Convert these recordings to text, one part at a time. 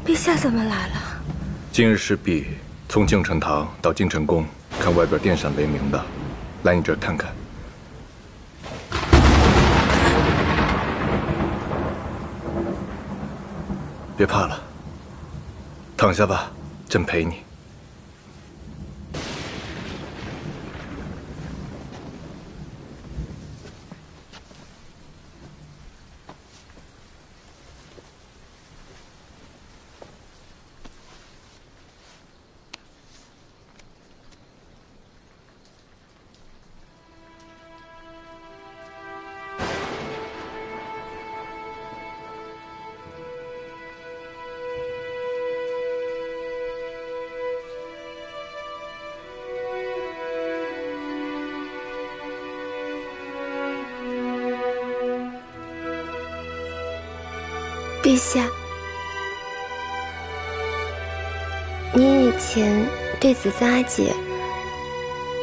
陛下怎么来了？今日是陛从敬臣堂到敬臣宫，看外边电闪雷鸣的，来你这儿看看。别怕了，躺下吧，朕陪你。 陛下，您以前对子簪阿姐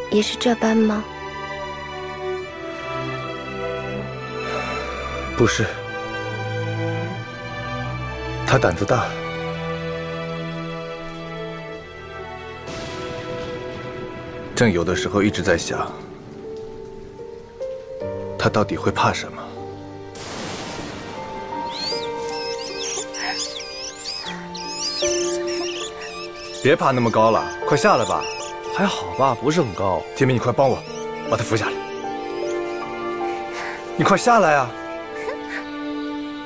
也是这般吗？不是，他胆子大。朕有的时候一直在想，他到底会怕什么？ 别爬那么高了，快下来吧。还好吧，不是很高。建明，你快帮我把他扶下来。你快下来啊！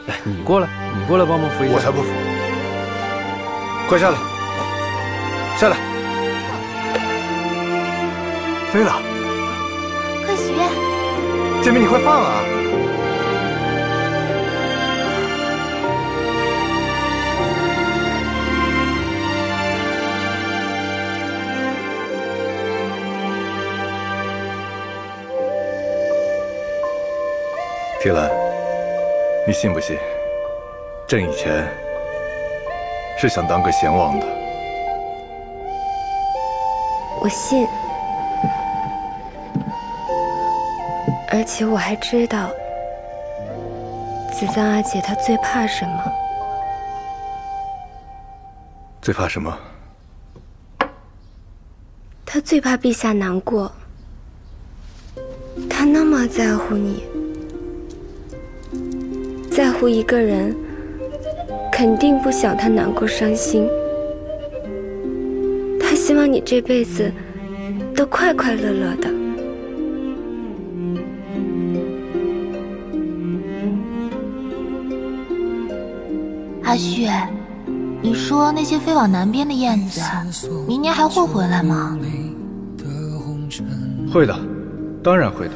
来，你过来帮忙扶一下。我才不扶！快下来，下来！飞了！快许愿！建明，你快放啊！ 铁兰，你信不信？朕以前是想当个贤王的。我信，而且我还知道，子簪阿姐她最怕什么。最怕什么？她最怕陛下难过。她那么在乎你。 在乎一个人，肯定不想他难过伤心。他希望你这辈子都快快乐乐的。阿旭，你说那些飞往南边的燕子，明年还会回来吗？会的，当然会的。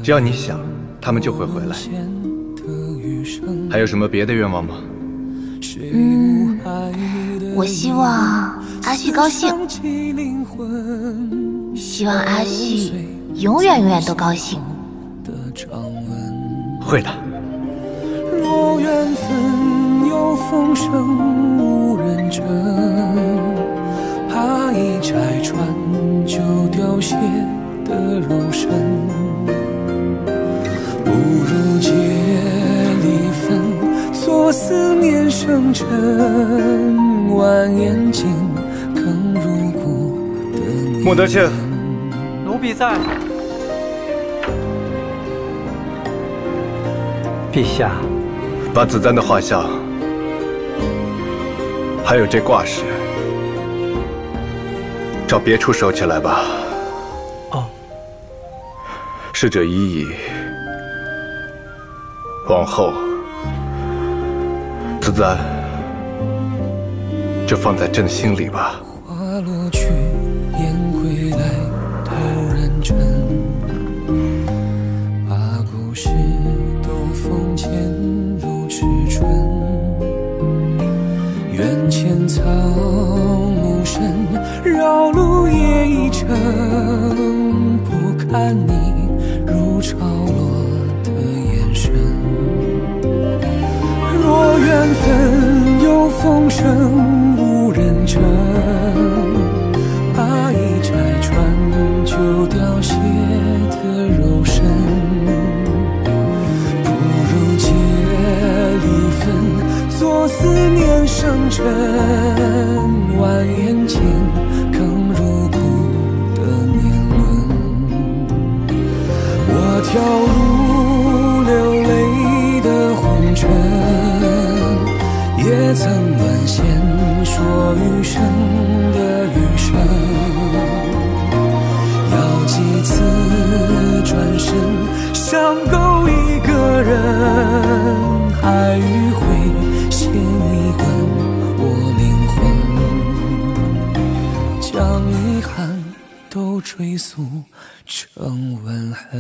只要你想，他们就会回来。 还有什么别的愿望吗？我希望阿旭高兴，希望阿旭永远都高兴。会的。若缘分有风声无人证，怕一拆穿就凋谢的柔身，不如结。 做思念生尘，蜿蜒间更入骨的你。穆德庆，奴婢在。陛下，把子簪的画像，还有这挂饰，找别处收起来吧。哦。逝者已矣，往后。 子簪，就放在朕心里吧。花落去，雁归来，头认真。把故事都封缄入赤唇。愿浅草木深，绕路也一程。不看你如潮落的眼神。 若缘分有风声无人证，怕一拆穿就凋谢的柔身，不如结尘蜿蜒间，更入骨的年轮。我跳入流泪的红尘，也曾沦陷说余生的余生。要几次转身，想够一个人。爱与悔，先一吻我灵魂，将遗憾都追溯成吻痕。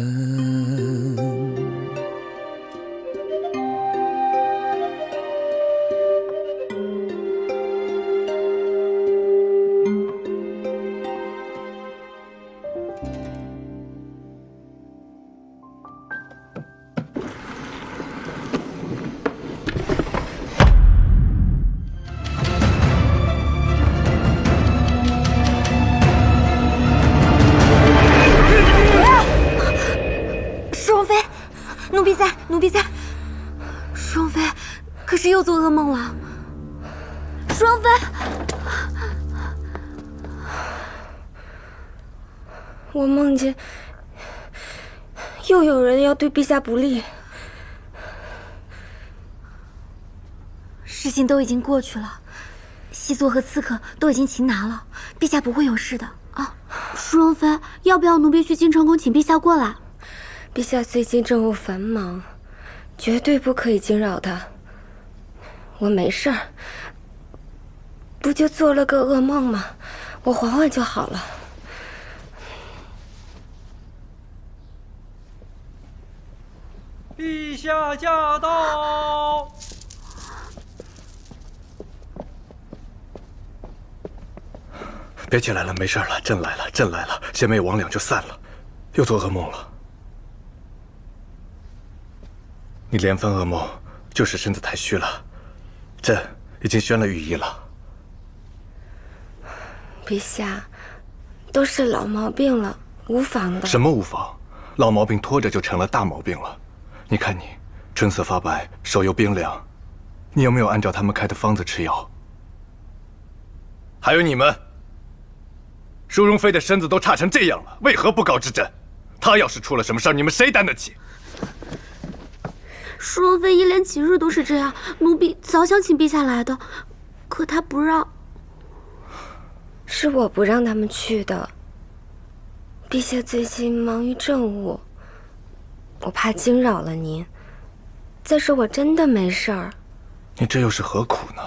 奴婢在。双飞，可是又做噩梦了。双飞，我梦见又有人要对陛下不利。事情都已经过去了，西座和刺客都已经擒拿了，陛下不会有事的啊。双飞，要不要奴婢去京城宫请陛下过来？陛下最近政务繁忙，绝对不可以惊扰他。我没事儿，不就做了个噩梦吗？我缓缓就好了。陛下驾到！别起来了，没事了，朕来了，朕来了，先没王两就散了，又做噩梦了。你连番噩梦，就是身子太虚了。朕已经宣了御医了。陛下，都是老毛病了，无妨的。什么无妨？老毛病拖着就成了大毛病了。你看你，春色发白，手又冰凉，你有没有按照他们开的方子吃药？还有你们，淑容妃的身子都差成这样了，为何不告知朕？她要是出了什么事儿，你们谁担得起？淑容妃一连几日都是这样，奴婢早想请陛下来的，可他不让。是我不让他们去的。陛下最近忙于政务，我怕惊扰了您。再说我真的没事儿。你这又是何苦呢？